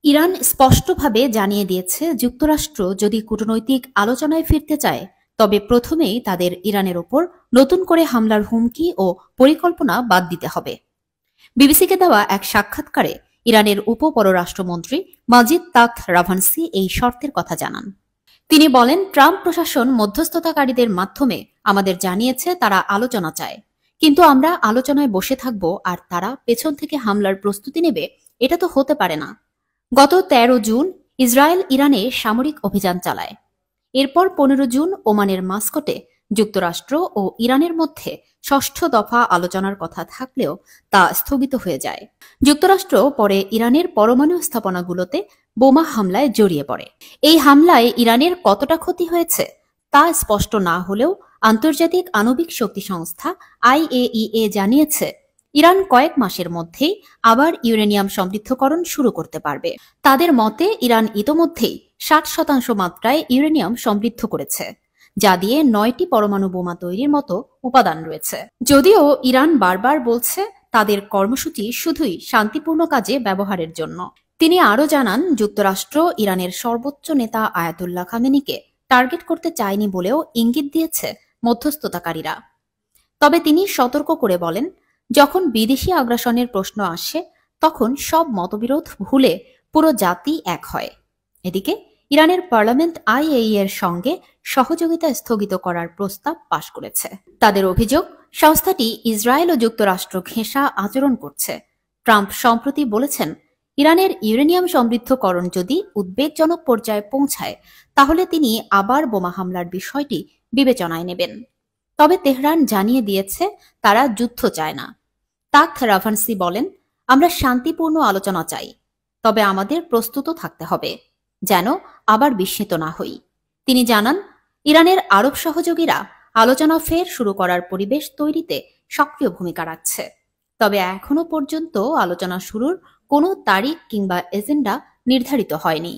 Iran স্পষ্টভাবে জানিয়ে দিয়েছে, যুক্তরাষ্ট্র যদি কূটনৈতিক আলোচনায় ফিরতে চায় তবে প্রথমেই তাদের ইরানের ওপর নতুন করে হামলার হুমকি ও পরিকল্পনা বাদ দিতে হবে। বিবিসিকে দেওয়া এক সাক্ষাৎকারে ইরানের উপপররাষ্ট্রমন্ত্রী মাজিদ তাখত রাভানসি এই শর্তের কথা জানান। তিনি বলেন, ট্রাম্প প্রশাসন মধ্যস্থতাকারীদের মাধ্যমে আমাদের জানিয়েছে তারা আলোচনা চায়, কিন্তু আমরা আলোচনায় বসে থাকব আর তারা পেছন থেকে হামলার প্রস্তুতি নেবে, এটা তো হতে পারে না। গত ১৩ জুন ইসরায়েল ইরানে সামরিক অভিযান চালায়। এরপর ১৫ জুন ওমানের মাস্কটে যুক্তরাষ্ট্র ও ইরানের মধ্যে ষষ্ঠ দফা আলোচনার কথা থাকলেও তা স্থগিত হয়ে যায়। যুক্তরাষ্ট্র পরে ইরানের পরমাণু স্থাপনাগুলোতে বোমা হামলায় জড়িয়ে পড়ে। এই হামলায় ইরানের কতটা ক্ষতি হয়েছে তা স্পষ্ট না হলেও আন্তর্জাতিক আণবিক শক্তি সংস্থা আইএইএ জানিয়েছে ইরান কয়েক মাসের মধ্যেই আবার ইউরেনিয়াম সমৃদ্ধকরণ শুরু করতে পারবে। তাদের মতে ইরান ইতোমধ্যেই ৬০% মাত্রায় ইউরেনিয়াম সমৃদ্ধ করেছে, যা দিয়ে ৯টি পরমাণু বোমা তৈরির মতো উপাদান রয়েছে। যদিও ইরান বারবার বলছে তাদের কর্মসূচি শুধুই শান্তিপূর্ণ কাজে ব্যবহারের জন্য। তিনি আরও জানান, যুক্তরাষ্ট্র ইরানের সর্বোচ্চ নেতা আয়াতুল্লাহ খামেনিকে টার্গেট করতে চায়নি বলেও ইঙ্গিত দিয়েছে মধ্যস্থতাকারীরা। তবে তিনি সতর্ক করে বলেন, যখন বিদেশি আগ্রাসনের প্রশ্ন আসে তখন সব মতবিরোধ ভুলে পুরো জাতি এক হয়। এদিকে ইরানের পার্লামেন্ট আইএইএ এর সঙ্গে সহযোগিতা স্থগিত করার প্রস্তাব পাশ করেছে। তাদের অভিযোগ, সংস্থাটি ইসরায়েল ও যুক্তরাষ্ট্র ঘেঁষা আচরণ করছে। ট্রাম্প সম্প্রতি বলেছেন, ইরানের ইউরেনিয়াম সমৃদ্ধকরণ যদি উদ্বেগজনক পর্যায়ে পৌঁছায় তাহলে তিনি আবার বোমা হামলার বিষয়টি বিবেচনায় নেবেন। তবে তেহরান জানিয়ে দিয়েছে তারা যুদ্ধ চায় না। তাখত রাভানসি বলেন, আমরা শান্তিপূর্ণ আলোচনা চাই, তবে আমাদের প্রস্তুত থাকতে হবে যেন আবার বিস্মিত না হই। তিনি জানান, ইরানের আরব সহযোগীরা আলোচনা ফের শুরু করার পরিবেশ তৈরিতে সক্রিয় ভূমিকা রাখছে, তবে এখনো পর্যন্ত আলোচনা শুরুর কোনো তারিখ কিংবা এজেন্ডা নির্ধারিত হয়নি।